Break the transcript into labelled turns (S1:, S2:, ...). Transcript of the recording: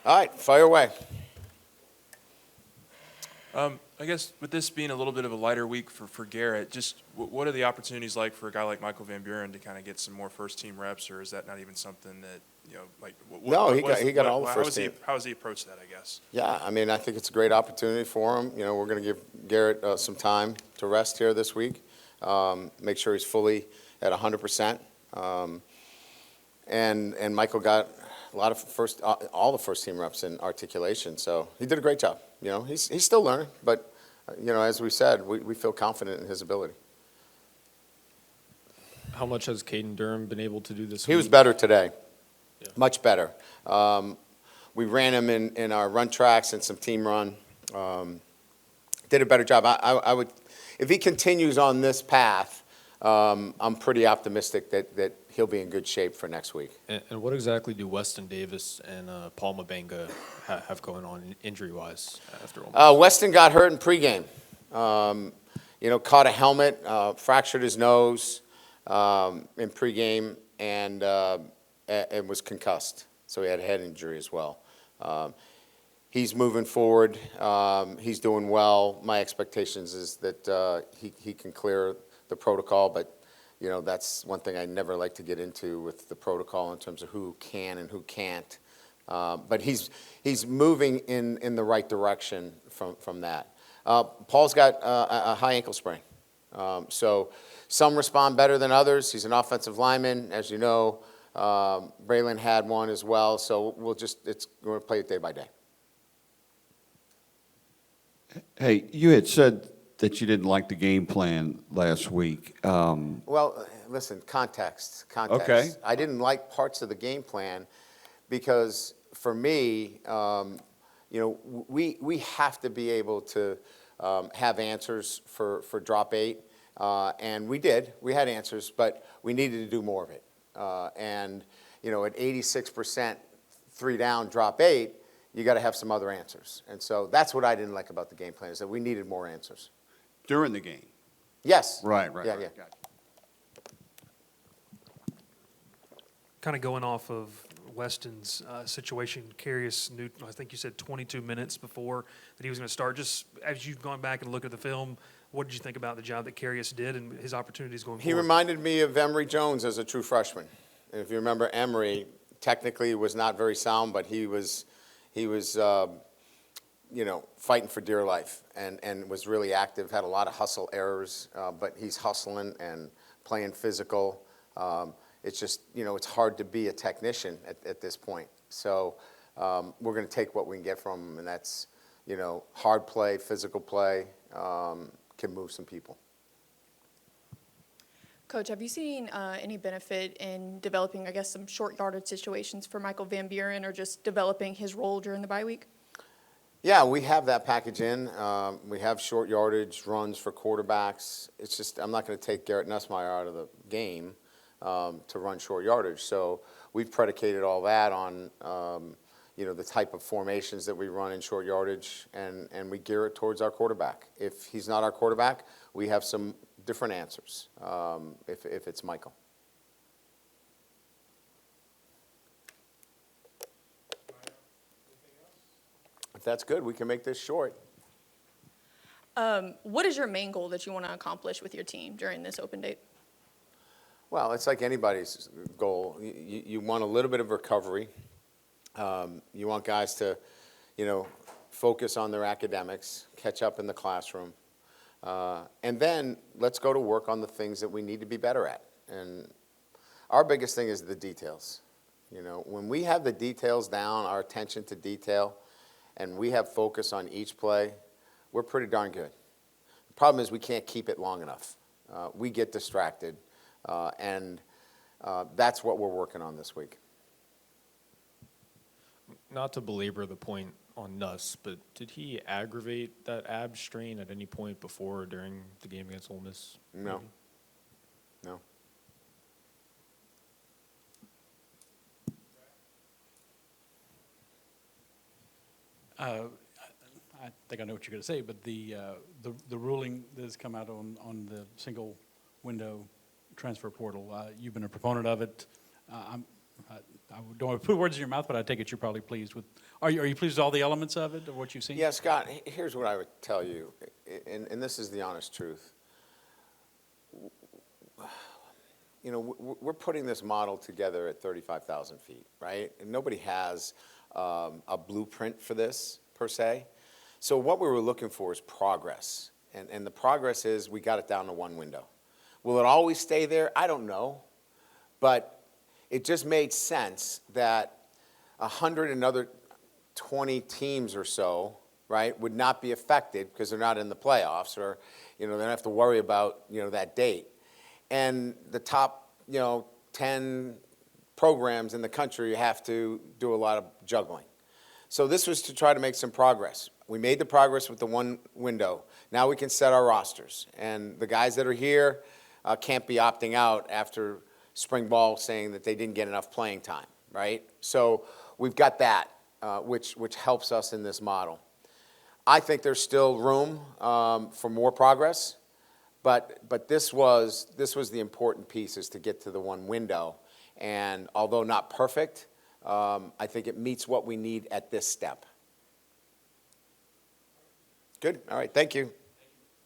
S1: All right, fire away.
S2: I guess with this being a little bit of a lighter week for Garrett, just what are the opportunities like for a guy like Michael Van Buren to kind of get some more first-team reps, or is that not even something that, like?
S1: No, he got all the first team.
S2: How has he approached that, I guess?
S1: Yeah, I mean, I think it's a great opportunity for him. We're going to give Garrett some time to rest here this week, make sure he's fully at 100%. And Michael got a lot of all the first-team reps in articulation, so he did a great job. He's still learning, but, as we said, we feel confident in his ability.
S3: How much has Caden Durham been able to do this week?
S1: He was better today,
S3: Yeah.
S1: much better. We ran him in our run tracks and some team run. Did a better job. I would, if he continues on this path, I'm pretty optimistic that he'll be in good shape for next week.
S3: And what exactly do Weston Davis and Paul Mabenga have going on injury-wise after all?
S1: Weston got hurt in pregame. Caught a helmet, fractured his nose in pregame, and was concussed. So he had a head injury as well. He's moving forward. He's doing well. My expectations is that he can clear the protocol, but that's one thing I never like to get into with the protocol in terms of who can and who can't. But he's moving in the right direction from that. Paul's got a high ankle sprain. So some respond better than others. He's an offensive lineman, as you know. Braylon had one as well. So we're going to play it day by day.
S4: Hey, you had said that you didn't like the game plan last week.
S1: Well, listen, context.
S4: Okay.
S1: I didn't like parts of the game plan because, for me, we have to be able to have answers for drop 8, and we did. We had answers, but we needed to do more of it. And at 86% 3 down, drop 8, you got to have some other answers. And so that's what I didn't like about the game plan, is that we needed more answers.
S4: During the game?
S1: Yes.
S4: Right.
S1: Yeah.
S4: Gotcha.
S5: Kind of going off of Weston's situation, Carius Newton, I think you said 22 minutes before that he was going to start. Just as you've gone back and looked at the film, what did you think about the job that Carius did and his opportunities going forward?
S1: He reminded me of Emory Jones as a true freshman. And if you remember, Emory technically was not very sound, but he was fighting for dear life and was really active, had a lot of hustle errors, but he's hustling and playing physical. It's just, it's hard to be a technician at this point. So we're going to take what we can get from him, and that's, hard play, physical play, can move some people.
S6: Coach, have you seen any benefit in developing, I guess, some short yardage situations for Michael Van Buren, or just developing his role during the bye week?
S1: Yeah, we have that package in. We have short yardage runs for quarterbacks. It's just, I'm not going to take Garrett Nussmeier out of the game to run short yardage. So we've predicated all that on, the type of formations that we run in short yardage, and we gear it towards our quarterback. If he's not our quarterback, we have some different answers if it's Michael. If that's good, we can make this short.
S6: What is your main goal that you want to accomplish with your team during this open date?
S1: Well, it's like anybody's goal. You want a little bit of recovery. You want guys to, focus on their academics, catch up in the classroom. And then let's go to work on the things that we need to be better at. And our biggest thing is the details. When we have the details down, our attention to detail, and we have focus on each play, we're pretty darn good. The problem is we can't keep it long enough. We get distracted, and that's what we're working on this week.
S3: Not to belabor the point on Nuss, but did he aggravate that ab strain at any point before or during the game against Ole Miss?
S1: No. No.
S7: I think I know what you're going to say, but the ruling that has come out on the single window transfer portal, you've been a proponent of it. don't want to put words in your mouth, but I take it you're probably pleased with, are you pleased with all the elements of it, of what you've seen?
S1: Yeah, Scott, here's what I would tell you, and this is the honest truth. You know, we're putting this model together at 35,000 feet, right? And nobody has a blueprint for this, per se. So what we were looking for is progress. And the progress is we got it down to one window. Will it always stay there? I don't know. But it just made sense that 100 another 20 teams or so, right, would not be affected because they're not in the playoffs, or, you know, they don't have to worry about, you know, that date. And the top, you know, 10 programs in the country have to do a lot of juggling. So this was to try to make some progress. We made the progress with the one window. Now we can set our rosters. And the guys that are here can't be opting out after spring ball saying that they didn't get enough playing time, right? So we've got that, which helps us in this model. I think there's still room for more progress, but this was the important piece, is to get to the one window. And although not perfect, I think it meets what we need at this step. Good. All right. Thank you.